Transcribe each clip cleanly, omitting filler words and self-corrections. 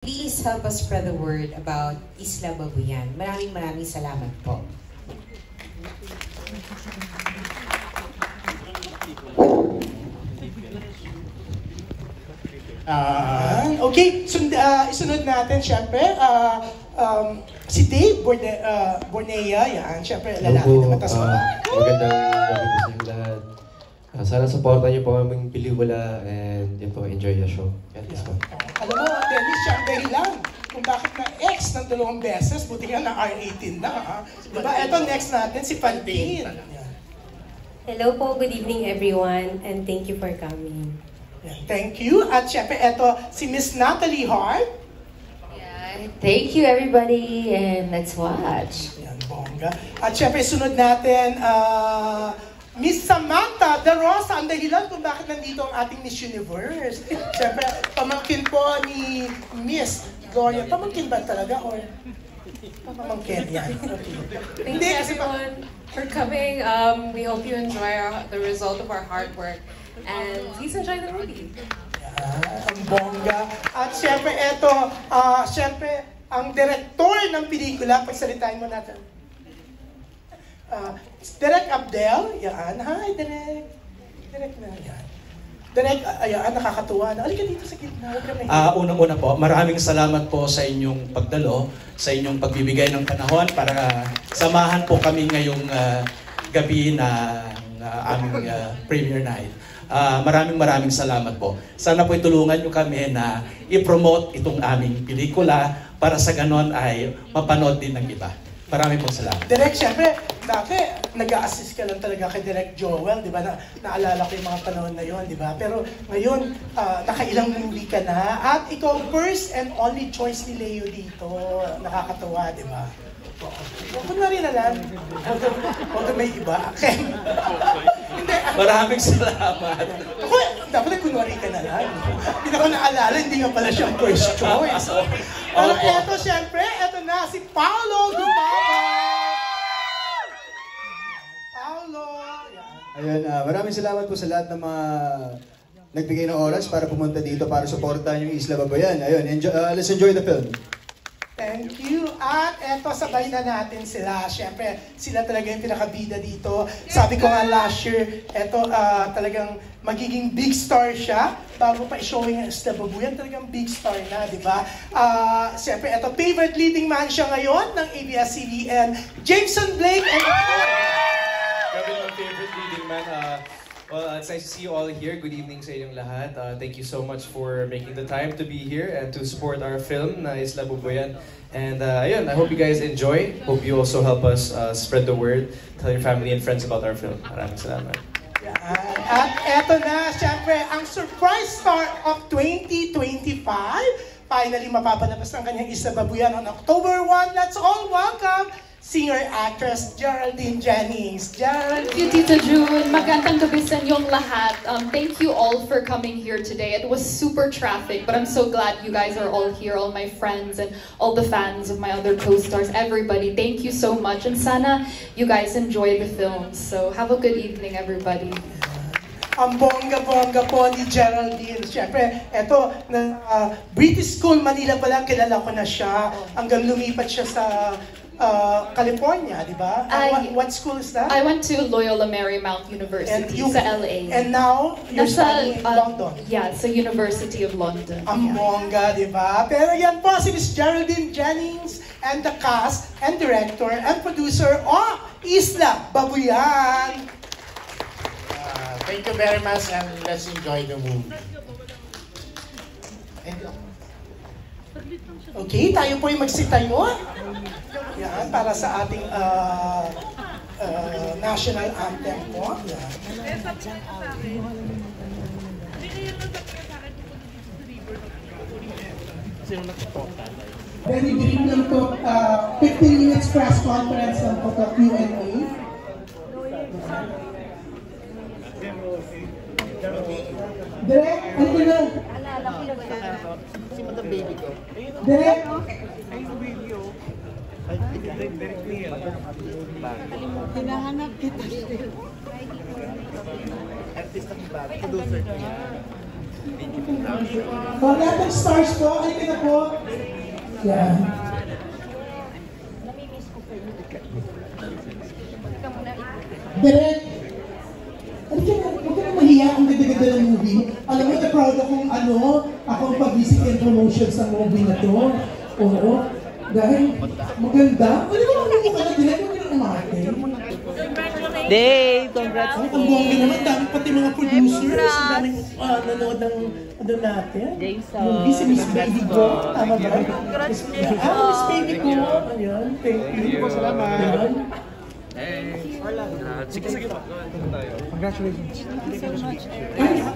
Please help us spread the word about Isla Babuyan. Maraming salamat po. Okay, isunod natin syempre si Dave Bornea, yan, syempre lalaki naman tas magandang gabi po sa inyong lahat. Sana supportan niyo po aming pelikula and yun po, enjoy the show. Alam mo, Dennis, siya ang dahilan kung bakit na-ex ng 2 beses, buti nga na R18 na. Diba? Ito, next natin, si Fantine. Hello po, good evening everyone, and thank you for coming. Thank you. At syempre, ito, si Miss Natalie Hart. Thank you everybody, and let's watch. Yan, bongga. At syempre, sunod natin, Miss Samantha De Rosa, ang dahilan kung bakit nandito ang ating Miss Universe. Siyempre, pamangkin po ni Miss Gloria. Pamangkin ba talaga? Or pamangkin yan? Thank you everyone for coming. We hope you enjoy the result of our hard work. And please enjoy the movie. Ang bongga. At siyempre, ito, siyempre, ang director ng pelikula, pagsalitain mo natin. Direk Abdel, yan. Hi, Direk. Direk na, yan. Direk, ayan, nakakatuwa na. Halika dito sa gitna. Unang-una po, maraming salamat po sa inyong pagdalo, sa inyong pagbibigay ng panahon para samahan po kami ngayong gabi na aming premiere night. Maraming salamat po. Sana po itulungan nyo kami na i-promote itong aming pelikula para sa ganon ay mapanood din ng iba. Maraming pong salamat. Direk, syempre, dati nag-a-assist ka lang talaga kay Direk Joel, di ba? Naalala ko yung mga panahon na yun, di ba? Pero ngayon, nakailang movie ka na at ikaw first and only choice ni Leo dito. Nakakatawa, di ba? Kunwari na lang. Huwag may iba. Hindi. Maraming salamat. Ako, dapat kunwari ka na lang. Hindi na ko naalala, hindi nga pala siyang first choice. Pero eto, syempre, eto na, si Paolo Gumaba. Paolo. Ayun, maraming salamat po sa lahat ng mga nagbigay ng oras para pumunta dito para suportahan yung Isla Babuyan. Ayun, let's enjoy the film. Thank you. At eto, sabay na natin sila. Siyempre, sila talaga yung pinakabida dito. Sabi ko nga last year, eto talagang magiging big star siya. Bago pa i-showing ang Isla Babuyan, talagang big star na, di ba? Siyempre, eto, favorite leading man siya ngayon ng ABS-CBN, Jameson Blake. And Grabe naman favorite leading man. Well, it's nice to see you all here. Good evening sa inyong lahat. Thank you so much for making the time to be here and to support our film na Isla Babuyan. And ayun, I hope you guys enjoy. Hope you also help us spread the word. Tell your family and friends about our film. Maraming salamat. At eto na, syempre, ang surprise star of 2025. Finally, mapapalabas ng kanyang Isla Babuyan on October 1. Let's all welcome singer-actress Geraldine Jennings. Thank you, Tita June. Magandang gabi sa inyong lahat. Thank you all for coming here today. It was super traffic, but I'm so glad you guys are all here, all my friends and all the fans of my other co-stars, everybody. Thank you so much. And sana you guys enjoy the film. So have a good evening, everybody. Ang bongga-bongga po ni Geraldine. Siyempre, eto, British School Manila pa lang, kilala ko na siya. Hanggang lumipat siya sa California, di ba? What school is that? I went to Loyola Marymount University sa LA. And now, you're studying in London. Yeah, sa University of London. Ang bongga, di ba? Pero yan po si Miss Geraldine Jennings and the cast and director and producer of Isla Babuyan. Thank you very much and let's enjoy the movie. Okay, tayo po yung magsitayo. Yan, para sa ating national anthem po. Yan. Very brief lang po, 15 minutes press conference lang po to Q&A. Direk, ano na? Si Madam Baby ko. Direk? Hinahanap kita. Artist ng bag. Producer ko. Lahat ng stars po, ay na po. Yan. Direk, huwag ka na mahiya ang ganda-ganda ng movie. Alam mo, na-proud akong ako ang pag-visit and promotion sa movie na to. Oo. Dahil maganda. Ano ba ako ka na Direk? Huwag ka na umarte. Dave, congrats po. Ang bongga naman, dami pati mga producers, ang daming nanood ng natin. Movie si Miss Baby Go, tama ba? Miss Baby Go, ayan, thank you. Thank you po, salamat. Ayan. Sige. Congratulations. Thank you so much. Ay,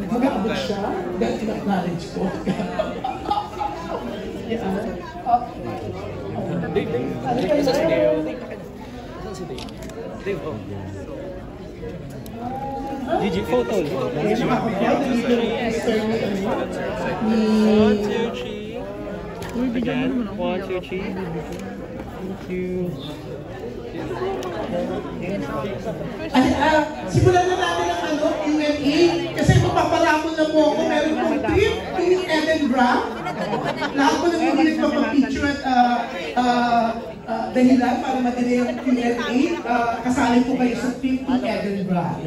mag-aabot siya, dahil in-acknowledge ko. Yan. Gigi photo. Again, 1, 2, 3. Thank you. Simulan na natin ang Q&A kasi mapapalamon na po ako. Meron pong trip to Edinburgh. Lahat po nang mabilit magpapicture at dahilan para madali ang Q&A. Kasali po kayo sa trip to Edinburgh.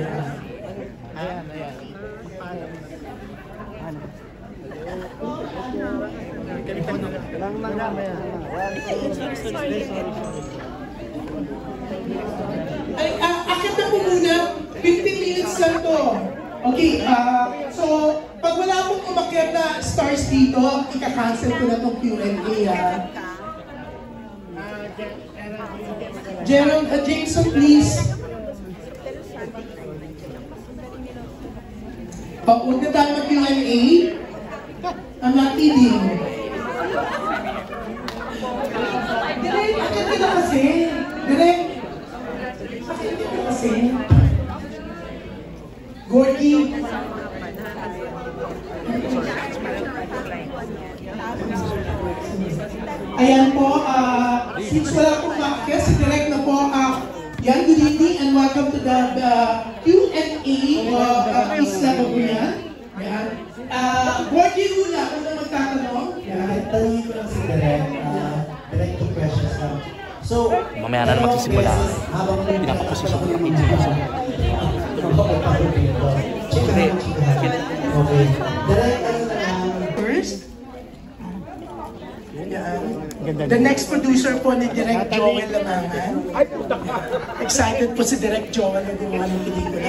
Ay, akit na po muna, 15 minutes lang to. Okay, so, pag wala pong umakyat na stars dito, ika-cancel ko na itong Q&A. Gerald Jameson, please. Huwag na tayo mag-Q&A. I'm not kidding. Direk, akit ka na kasi. Direk. Kasi, Gordy, ayan po, since wala pong makakit, si Direk na po, yan, good evening and welcome to the Q&A of Isla Babuyan. Yan. Gordy Rula, kung na magtatanong. Yan, tanongin ko lang si Direk. Direk, 2 questions lang. So, mamaya na magsisimula. Pinapaposisyon ko yung so, okay. Direk, first, the next producer po ni Direk Joel Lamangan. Excited po si Direk Joel na gumawa ng pelikula.